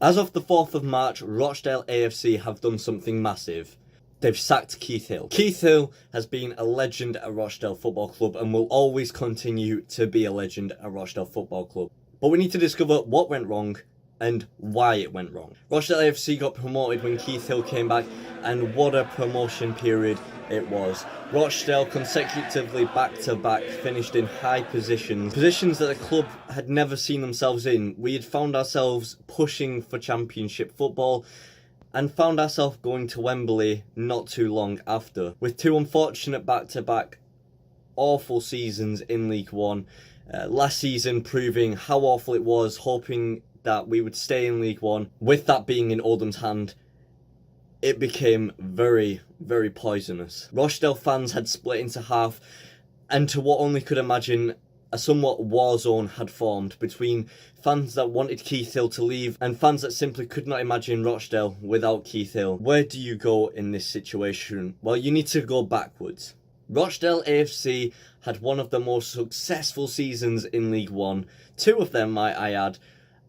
As of the 4th of March, Rochdale AFC have done something massive. They've sacked Keith Hill. Keith Hill has been a legend at Rochdale Football Club and will always continue to be a legend at Rochdale Football Club. But we need to discover what went wrong and why it went wrong. Rochdale AFC got promoted when Keith Hill came back, and what a promotion period it was. Rochdale consecutively back-to-back finished in high positions that the club had never seen themselves in. We had found ourselves pushing for championship football and found ourselves going to Wembley not too long after, with two unfortunate back-to-back awful seasons in League One. Last season proving how awful it was, hoping that we would stay in League One. With that being in Oldham's hand, it became very, very poisonous. Rochdale fans had split into half, and to what only could imagine, a somewhat war zone had formed between fans that wanted Keith Hill to leave and fans that simply could not imagine Rochdale without Keith Hill. Where do you go in this situation? Well, you need to go backwards. Rochdale AFC had one of the most successful seasons in League One, two of them might I add,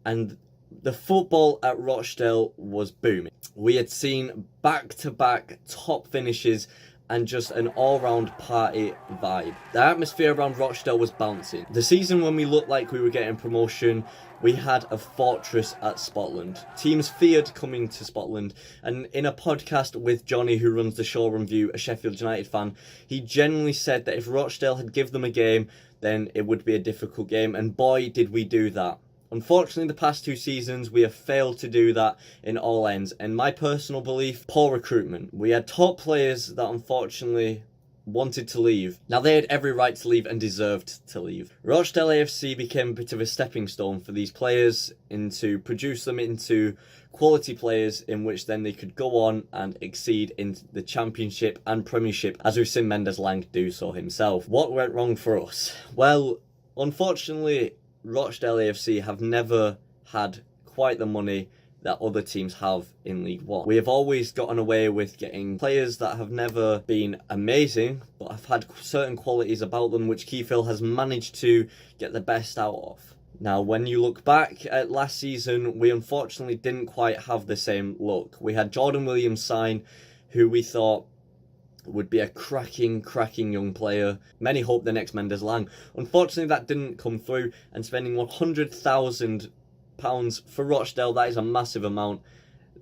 and the football at Rochdale was booming. We had seen back-to-back top finishes and just an all-round party vibe. The atmosphere around Rochdale was bouncing. The season when we looked like we were getting promotion, we had a fortress at Scotland. Teams feared coming to Scotland, and in a podcast with Johnny, who runs the Showroom View, a Sheffield United fan, he genuinely said that if Rochdale had given them a game, then it would be a difficult game, and boy did we do that. Unfortunately, the past two seasons, we have failed to do that in all ends. And my personal belief, poor recruitment. We had top players that unfortunately wanted to leave. Now, they had every right to leave and deserved to leave. Rochdale AFC became a bit of a stepping stone for these players into produce them into quality players in which then they could go on and exceed in the Championship and Premiership, as we've seen Mendes Lang do so himself. What went wrong for us? Well, unfortunately, Rochdale AFC have never had quite the money that other teams have in League One. We have always gotten away with getting players that have never been amazing, but have had certain qualities about them which Keith Hill has managed to get the best out of. Now, when you look back at last season, we unfortunately didn't quite have the same look. We had Jordan Williams sign, who we thought would be a cracking young player. Many hoped the next Mendes Lang. Unfortunately, that didn't come through, and spending £100,000 for Rochdale, that is a massive amount,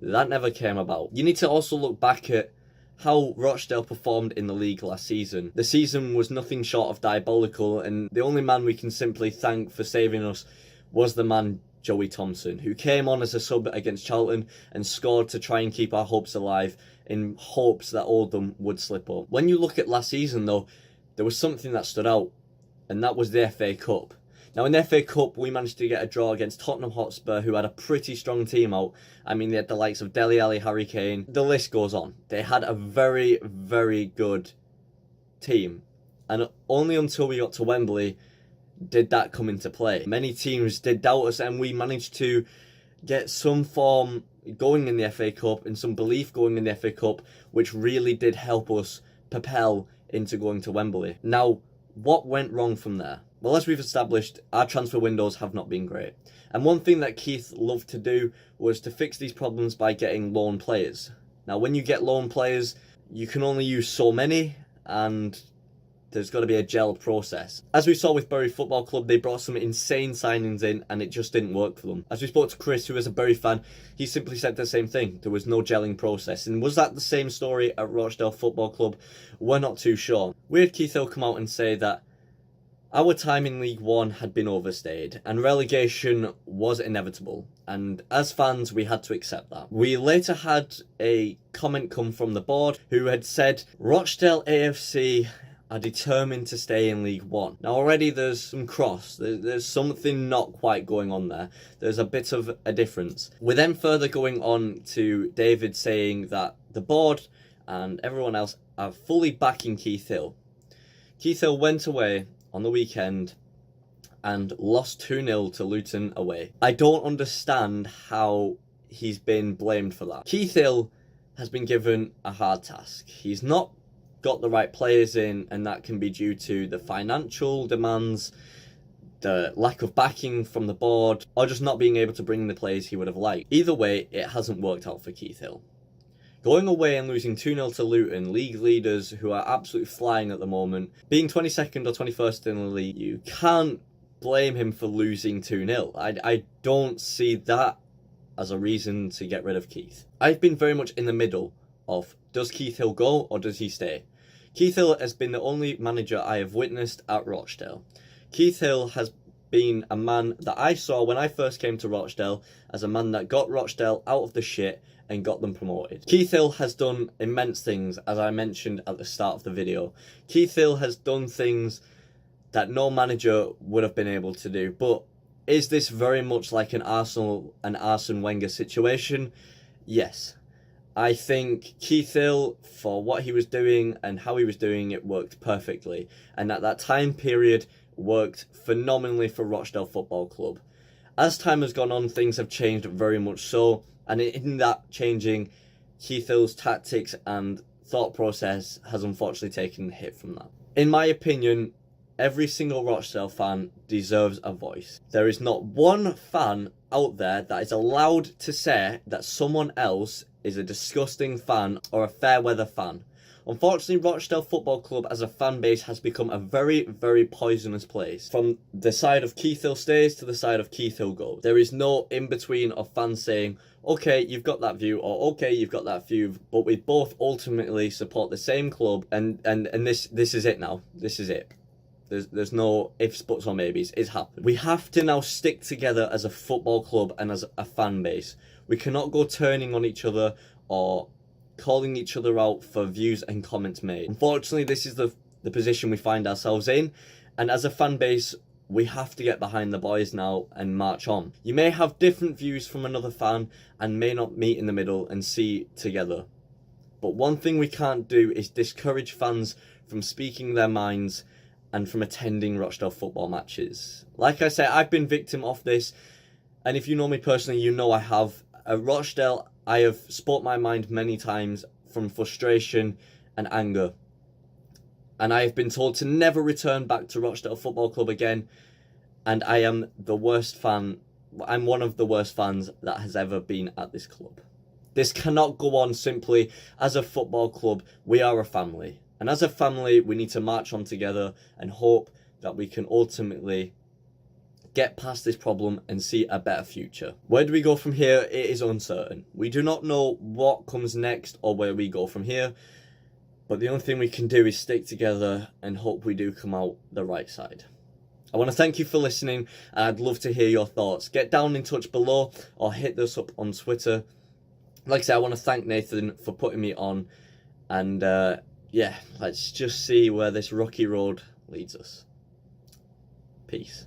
that never came about. You need to also look back at how Rochdale performed in the league last season. The season was nothing short of diabolical, and the only man we can simply thank for saving us was the man Joey Thompson, who came on as a sub against Charlton and scored to try and keep our hopes alive, in hopes that Oldham would slip up. When you look at last season though, there was something that stood out, and that was the FA Cup. Now in the FA Cup, we managed to get a draw against Tottenham Hotspur, who had a pretty strong team out. I mean, they had the likes of Dele Alli, Harry Kane, the list goes on. They had a very, very good team, and only until we got to Wembley did that come into play. Many teams did doubt us, and we managed to get some form going in the FA Cup and some belief going in the FA Cup, which really did help us propel into going to Wembley. Now, what went wrong from there? Well, as we've established, our transfer windows have not been great. And one thing that Keith loved to do was to fix these problems by getting loan players. Now, when you get loan players, you can only use so many, and there's got to be a gel process. As we saw with Bury Football Club, they brought some insane signings in and it just didn't work for them. As we spoke to Chris, who is a Bury fan, he simply said the same thing. There was no gelling process. And was that the same story at Rochdale Football Club? We're not too sure. We had Keith Hill come out and say that our time in League One had been overstayed and relegation was inevitable. And as fans, we had to accept that. We later had a comment come from the board who had said, Rochdale AFC are determined to stay in League One. Now already there's some cross, there's something not quite going on there. There's a bit of a difference. We're then further going on to David saying that the board and everyone else are fully backing Keith Hill. Keith Hill went away on the weekend and lost 2-0 to Luton away. I don't understand how he's been blamed for that. Keith Hill has been given a hard task. He's not got the right players in, and that can be due to the financial demands. the lack of backing from the board, or just not being able to bring the players he would have liked. Either way, it hasn't worked out for Keith Hill. Going away and losing 2-0 to Luton, league leaders who are absolutely flying at the moment, being 22nd or 21st in the league, you can't blame him for losing 2-0. I don't see that as a reason to get rid of Keith. I've been very much in the middle of, does Keith Hill go or does he stay? Keith Hill has been the only manager I have witnessed at Rochdale. Keith Hill has been a man that I saw when I first came to Rochdale as a man that got Rochdale out of the shit and got them promoted. Keith Hill has done immense things, as I mentioned at the start of the video. Keith Hill has done things that no manager would have been able to do. But is this very much like an Arsenal and Arsene Wenger situation? Yes. I think Keith Hill, for what he was doing and how he was doing it, worked perfectly. And at that time period, worked phenomenally for Rochdale Football Club. As time has gone on, things have changed very much so. And in that changing, Keith Hill's tactics and thought process has unfortunately taken a hit from that. In my opinion, every single Rochdale fan deserves a voice. There is not one fan out there that is allowed to say that someone else is a disgusting fan or a fair weather fan. Unfortunately, Rochdale Football Club as a fan base has become a very, very poisonous place. From the side of Keith Hill stays to the side of Keith Hill goes. There is no in-between of fans saying, okay, you've got that view, or okay, you've got that view, but we both ultimately support the same club, and this is it now. This is it. There's no ifs, buts, or maybes. It's happened. We have to now stick together as a football club and as a fan base. We cannot go turning on each other or calling each other out for views and comments made. Unfortunately, this is the position we find ourselves in, and as a fan base, we have to get behind the boys now and march on. You may have different views from another fan and may not meet in the middle and see together. But one thing we can't do is discourage fans from speaking their minds and from attending Rochdale football matches. Like I said, I've been victim of this, and if you know me personally, you know I have. At Rochdale, I have spoke my mind many times from frustration and anger. And I have been told to never return back to Rochdale Football Club again. And I am the worst fan. I'm one of the worst fans that has ever been at this club. This cannot go on simply. As a football club, we are a family. And as a family, we need to march on together and hope that we can ultimately get past this problem and see a better future. Where do we go from here? It is uncertain. We do not know what comes next or where we go from here. But the only thing we can do is stick together and hope we do come out the right side. I want to thank you for listening, and I'd love to hear your thoughts. Get down in touch below or hit us up on Twitter. Like I said, I want to thank Nathan for putting me on. And yeah, let's just see where this rocky road leads us. Peace.